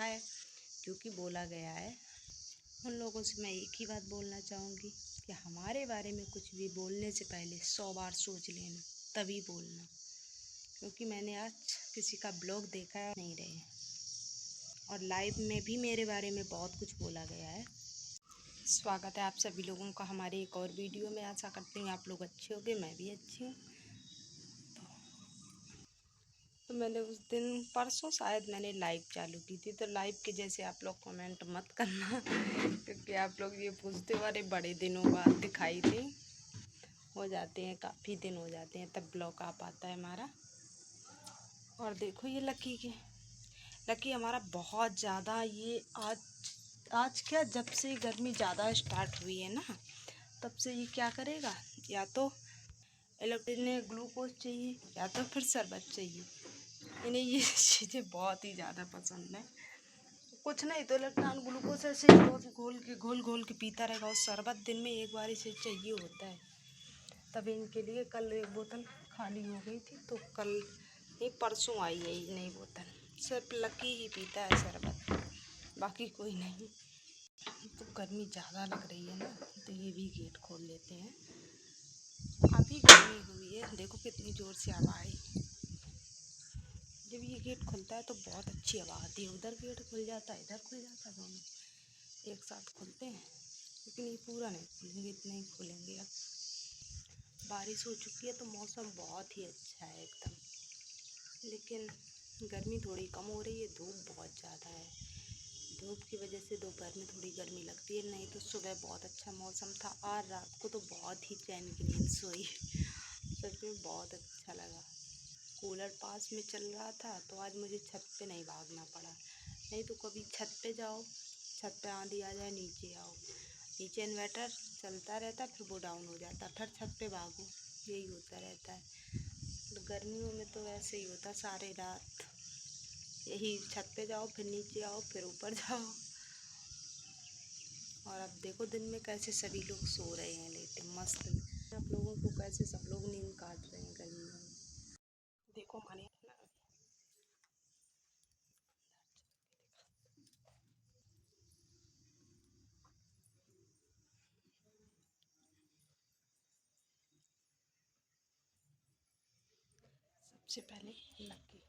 देखा है, क्योंकि बोला गया है। उन लोगों से मैं एक ही बात बोलना चाहूँगी कि हमारे बारे में कुछ भी बोलने से पहले 100 बार सोच लेना, तभी बोलना। क्योंकि मैंने आज किसी का ब्लॉग देखा है नहीं रहे, और लाइव में भी मेरे बारे में बहुत कुछ बोला गया है। स्वागत है आप सभी लोगों का हमारे एक और वीडियो में। आशा करती हूँ आप लोग अच्छे होंगे, मैं भी अच्छी हूँ। तो मैंने उस दिन परसों शायद मैंने लाइव चालू की थी, तो लाइव के जैसे आप लोग कमेंट मत करना क्योंकि आप लोग ये पूछते हो अरे बड़े दिनों बाद दिखाई दी, हो जाते हैं काफ़ी दिन हो जाते हैं तब ब्लॉग आ पाता है हमारा। और देखो ये लकी हमारा बहुत ज़्यादा ये आज क्या, जब से गर्मी ज़्यादा स्टार्ट हुई है ना, तब से ये क्या करेगा, या तो इलेक्ट्रिक ग्लूकोज चाहिए या तो फिर शरबत चाहिए। इन्हें ये चीज़ें बहुत ही ज़्यादा पसंद है। कुछ नहीं तो इलेक्ट्रॉन ग्लूकोज ऐसे रोज घोल घोल के पीता रहेगा, और शरबत दिन में एक बार इसे चाहिए होता है। तब इनके लिए कल एक बोतल खाली हो गई थी, तो कल ये परसों आई है ये नई बोतल। सिर्फ लकी ही पीता है शरबत, बाकी कोई नहीं। तो गर्मी ज़्यादा लग रही है ना, तो ये भी गेट खोल लेते हैं। अभी गर्मी हुई है, देखो कितनी ज़ोर से हवा आई। जब ये गेट खुलता है तो बहुत अच्छी हवा आती है। उधर गेट खुल जाता है, इधर खुल जाता है, दोनों एक साथ खुलते हैं। लेकिन ये पूरा नहीं खुलेंगे, इतने ही खुलेंगे। अब बारिश हो चुकी है तो मौसम बहुत ही अच्छा है एकदम, लेकिन गर्मी थोड़ी कम हो रही है। धूप बहुत ज़्यादा है, धूप की वजह से दोपहर में थोड़ी गर्मी लगती है। नहीं तो सुबह बहुत अच्छा मौसम था, और रात को तो बहुत ही चैन की नींद सोई सच में बहुत अच्छा लगा। कूलर पास में चल रहा था तो आज मुझे छत पे नहीं भागना पड़ा। नहीं तो कभी छत पे जाओ, छत पे आंधी आ जाए, नीचे आओ, नीचे इन्वर्टर चलता रहता, फिर वो डाउन हो जाता, फिर छत पे भागो, यही होता रहता है। तो गर्मियों में तो ऐसे ही होता, सारे रात यही, छत पे जाओ फिर नीचे आओ फिर ऊपर जाओ। और अब देखो दिन में कैसे सभी लोग सो रहे हैं लेटे मस्त। आप लोगों को कैसे सब लोग नींद काट रहे हैं गर्मियों में। देखो हमारे सबसे पहले लकी,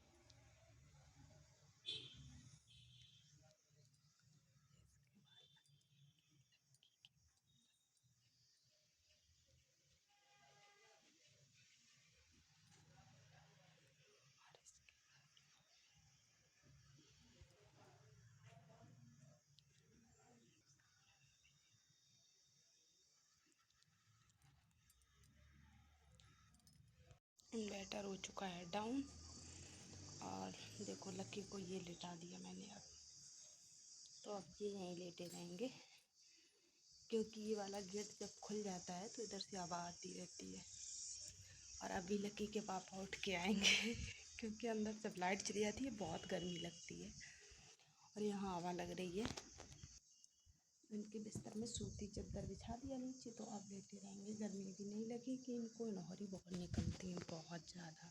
इन्वर्टर हो चुका है डाउन। और देखो लकी को ये लेटा दिया मैंने अब, तो अब ये यहीं लेटे रहेंगे, क्योंकि ये वाला गेट जब खुल जाता है तो इधर से हवा आती रहती है। और अभी लकी के पापा उठ के आएंगे क्योंकि अंदर जब लाइट चली जाती है बहुत गर्मी लगती है, और यहाँ हवा लग रही है। इनके बिस्तर में सूती चादर बिछा दिया नीचे, तो अब लेटे रहेंगे। गर्मी भी नहीं लगी कि इनको नौहरी बहुत निकलती है बहुत ज़्यादा।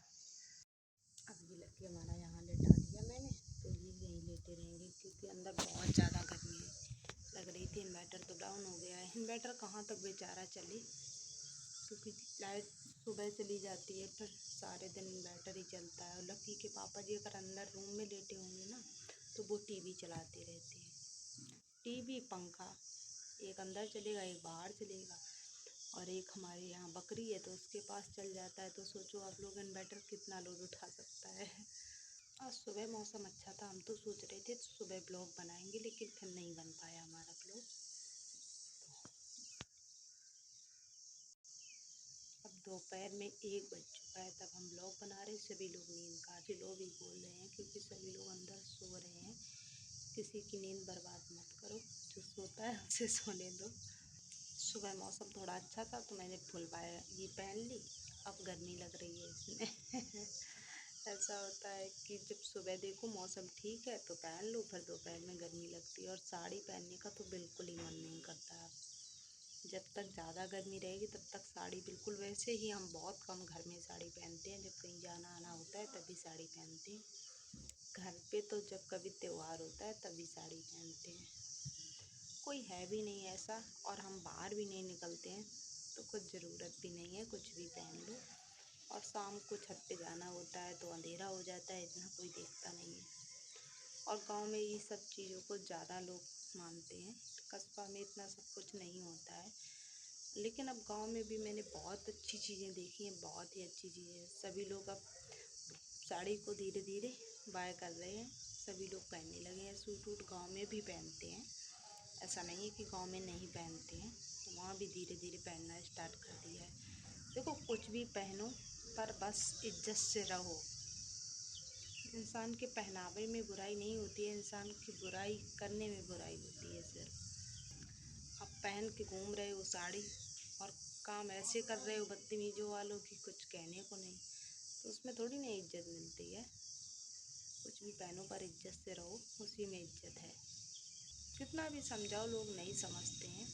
अब ये लकी हमारा यहाँ लेटा दिया मैंने, तो ये यहीं लेटे रहेंगे, क्योंकि अंदर बहुत ज़्यादा गर्मी लग रही थी। इन्वर्टर तो डाउन हो गया है, इन्वर्टर कहाँ तक बेचारा चले, क्योंकि लाइट सुबह चली जाती है, फिर सारे दिन इन्वर्टर ही चलता है। और लकी के पापा जी अगर अंदर रूम में लेटे होंगे ना, तो वो टीवी चलाते रहते हैं। टीवी पंखा एक अंदर चलेगा, एक बाहर चलेगा, और एक हमारे यहाँ बकरी है तो उसके पास चल जाता है। तो सोचो आप लोग इन्वर्टर कितना लोड उठा सकता है। आज सुबह मौसम अच्छा था, हम तो सोच रहे थे सुबह ब्लॉग बनाएंगे, लेकिन फिर नहीं बन पाया हमारा ब्लॉग। अब दोपहर में 1 बज चुका है, तब हम ब्लॉग बना रहे। सभी लोग नींद का लोग भी बोल रहे हैं, क्योंकि सभी लोग अंदर सो रहे हैं। किसी की नींद बर्बाद मत करो, जो सोता है उसे सोने दो। सुबह मौसम थोड़ा अच्छा था तो मैंने फुल बाय ये पहन ली। अब गर्मी लग रही है इसमें ऐसा होता है कि जब सुबह देखो मौसम ठीक है तो पहन लो, फिर दोपहर में गर्मी लगती है, और साड़ी पहनने का तो बिल्कुल ही मन नहीं करता। जब तक ज़्यादा गर्मी रहेगी तब तक साड़ी बिल्कुल, वैसे ही हम बहुत कम घर में साड़ी पहनते हैं, जब कहीं जाना आना होता है तभी साड़ी पहनते हैं। घर पे तो जब कभी त्यौहार होता है तभी साड़ी पहनते हैं, कोई है भी नहीं ऐसा, और हम बाहर भी नहीं निकलते हैं तो कुछ ज़रूरत भी नहीं है, कुछ भी पहन लो। और शाम को छत पे जाना होता है तो अंधेरा हो जाता है, इतना कोई देखता नहीं है। और गांव में ये सब चीज़ों को ज़्यादा लोग मानते हैं, कस्बा में इतना सब कुछ नहीं होता है। लेकिन अब गांव में भी मैंने बहुत अच्छी चीज़ें देखी हैं, बहुत ही अच्छी चीज़ें। सभी लोग अब साड़ी को धीरे धीरे बाय कर रहे हैं, सभी लोग पहनने लगे हैं। सूट वूट गाँव में भी पहनते हैं, ऐसा नहीं है कि गांव में नहीं पहनते हैं, तो वहाँ भी धीरे धीरे पहनना स्टार्ट कर दिया है। देखो कुछ भी पहनो पर बस इज्जत से रहो। इंसान के पहनावे में बुराई नहीं होती है, इंसान की बुराई करने में बुराई होती है। सिर्फ आप पहन के घूम रहे हो साड़ी और काम ऐसे कर रहे हो बदतमीजों वालों की, कुछ कहने को नहीं, तो उसमें थोड़ी ना इज्जत मिलती है। कुछ भी पहनो पर इज्जत से रहो, उसी में इज्जत है। कितना भी समझाओ लोग नहीं समझते हैं।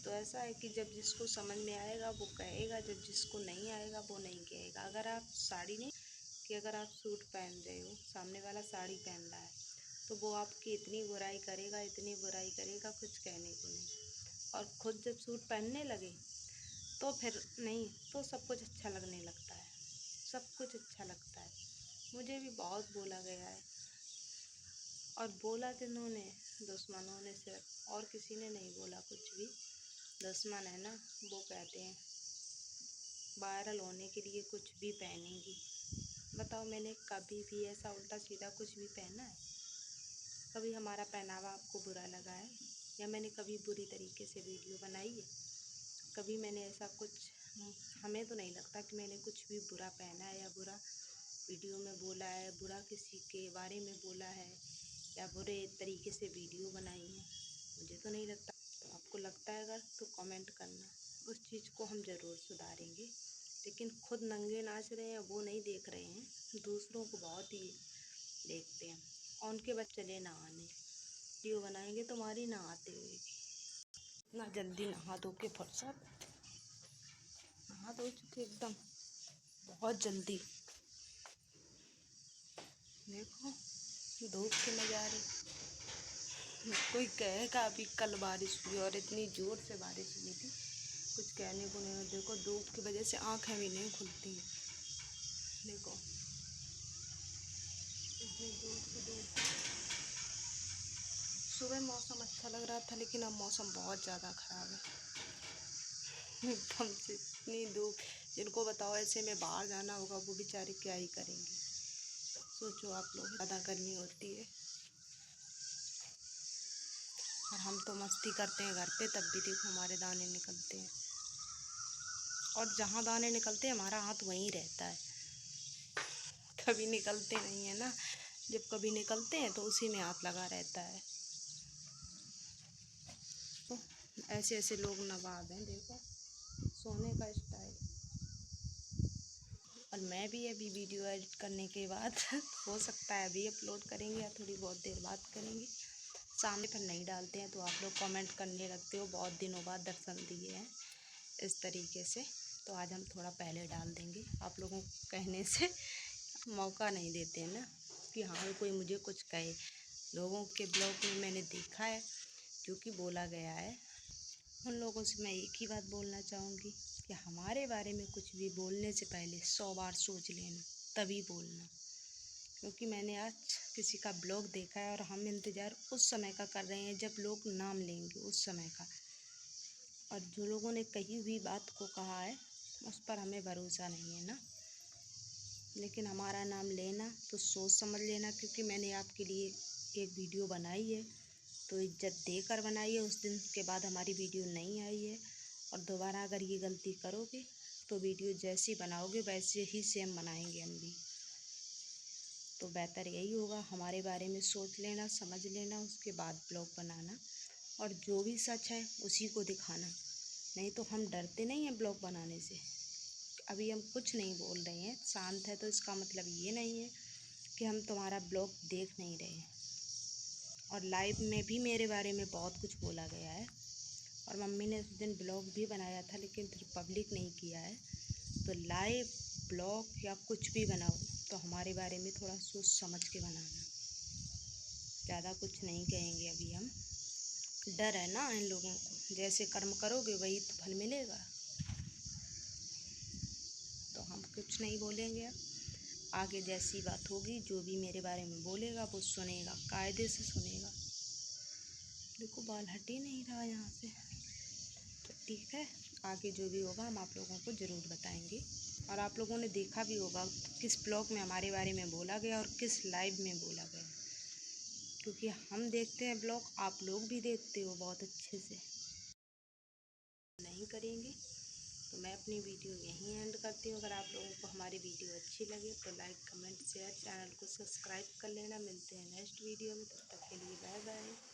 तो ऐसा है कि जब जिसको समझ में आएगा वो कहेगा, जब जिसको नहीं आएगा वो नहीं कहेगा। अगर आप साड़ी नहीं, कि अगर आप सूट पहन रहे हो, सामने वाला साड़ी पहन रहा है, तो वो आपकी इतनी बुराई करेगा, इतनी बुराई करेगा, कुछ कहने को नहीं। और खुद जब सूट पहनने लगे तो फिर नहीं, तो सब कुछ अच्छा लगने लगता है, सब कुछ अच्छा लगता है। मुझे भी बहुत बोला गया है, और बोला किन्होंने? दुश्मनों ने सिर्फ, और किसी ने नहीं बोला कुछ भी। दुश्मन है ना, वो कहते हैं वायरल होने के लिए कुछ भी पहनेंगी। बताओ मैंने कभी भी ऐसा उल्टा सीधा कुछ भी पहना है? कभी हमारा पहनावा आपको बुरा लगा है, या मैंने कभी बुरी तरीके से वीडियो बनाई है? कभी मैंने ऐसा कुछ, हमें तो नहीं लगता कि मैंने कुछ भी बुरा पहना है या बुरा वीडियो में बोला है, बुरा किसी के बारे में बोला है, या बुरे तरीके से वीडियो बनाई है। मुझे तो नहीं लगता। तो आपको लगता है अगर तो कमेंट करना, उस चीज़ को हम ज़रूर सुधारेंगे। लेकिन खुद नंगे नाच रहे हैं वो नहीं देख रहे हैं, दूसरों को बहुत ही देखते हैं। और उनके बच्चे चले नहाने, वीडियो बनाएंगे तुम्हारी नहाते हुए। इतना जल्दी नहा धो के फुर्सत, नहा धो चुके एकदम बहुत जल्दी। देखो धूप के नज़ारे। कोई कहेगा अभी कल बारिश हुई और इतनी ज़ोर से बारिश हुई थी, कुछ कहने को नहीं। देखो धूप की वजह से आँखें भी नहीं खुलती हैं। देखो इतनी दूर से धूप। सुबह मौसम अच्छा लग रहा था, लेकिन अब मौसम बहुत ज़्यादा ख़राब है। एकदम से इतनी धूप, जिनको बताओ ऐसे में बाहर जाना होगा वो बेचारे क्या ही करेंगे। सोचो आप लोग, ज़्यादा गर्मी होती है और हम तो मस्ती करते हैं घर पे, तब भी देखो हमारे दाने निकलते हैं। और जहाँ दाने निकलते हैं हमारा हाथ वहीं रहता है, कभी निकलते नहीं है ना। जब कभी निकलते हैं तो उसी में हाथ लगा रहता है। तो ऐसे ऐसे लोग नवाब हैं, देखो सोने का स्टाइल। और मैं भी अभी वीडियो एडिट करने के बाद हो सकता है अभी अपलोड करेंगे या थोड़ी बहुत देर बाद करेंगे, सामने पर नहीं डालते हैं। तो आप लोग कमेंट करने लगते हो बहुत दिनों बाद दर्शन दिए हैं इस तरीके से, तो आज हम थोड़ा पहले डाल देंगे। आप लोगों को कहने से मौका नहीं देते हैं ना, कि हाँ कोई मुझे कुछ कहे। लोगों के ब्लॉग में मैंने देखा है, जो कि बोला गया है, उन लोगों से मैं एक ही बात बोलना चाहूँगी कि हमारे बारे में कुछ भी बोलने से पहले 100 बार सोच लेना, तभी बोलना। क्योंकि मैंने आज किसी का ब्लॉग देखा है और हम इंतज़ार उस समय का कर रहे हैं जब लोग नाम लेंगे, उस समय का। और जो लोगों ने कही हुई बात को कहा है उस पर हमें भरोसा नहीं है ना। लेकिन हमारा नाम लेना तो सोच समझ लेना, क्योंकि मैंने आपके लिए एक वीडियो बनाई है तो इज्जत देकर बनाई है। उस दिन के बाद हमारी वीडियो नहीं आई है, और दोबारा अगर ये गलती करोगे तो वीडियो जैसी बनाओगे वैसे ही सेम बनाएंगे हम भी। तो बेहतर यही होगा, हमारे बारे में सोच लेना, समझ लेना, उसके बाद ब्लॉग बनाना, और जो भी सच है उसी को दिखाना। नहीं तो हम डरते नहीं हैं ब्लॉग बनाने से। अभी हम कुछ नहीं बोल रहे हैं, शांत है, तो इसका मतलब ये नहीं है कि हम तुम्हारा ब्लॉग देख नहीं रहे हैं। और लाइव में भी मेरे बारे में बहुत कुछ बोला गया है, और मम्मी ने उस दिन ब्लॉग भी बनाया था, लेकिन फिर पब्लिक नहीं किया है। तो लाइव ब्लॉग या कुछ भी बनाओ तो हमारे बारे में थोड़ा सोच समझ के बनाना। ज़्यादा कुछ नहीं कहेंगे अभी हम। डर है ना इन लोगों को, जैसे कर्म करोगे वही तो फल मिलेगा। तो हम कुछ नहीं बोलेंगे अब। आगे जैसी बात होगी, जो भी मेरे बारे में बोलेगा वो सुनेगा, कायदे से सुनेगा। देखो बाल हट ही नहीं रहा यहाँ से। तो ठीक है, आगे जो भी होगा हम आप लोगों को ज़रूर बताएंगे। और आप लोगों ने देखा भी होगा किस ब्लॉग में हमारे बारे में बोला गया और किस लाइव में बोला गया, क्योंकि हम देखते हैं ब्लॉग, आप लोग भी देखते हो बहुत अच्छे से। नहीं करेंगे तो मैं अपनी वीडियो यहीं एंड करती हूँ। अगर आप लोगों को हमारी वीडियो अच्छी लगे तो लाइक कमेंट शेयर, चैनल को सब्सक्राइब कर लेना। मिलते हैं नेक्स्ट वीडियो में, तब तक के लिए बाय बाय।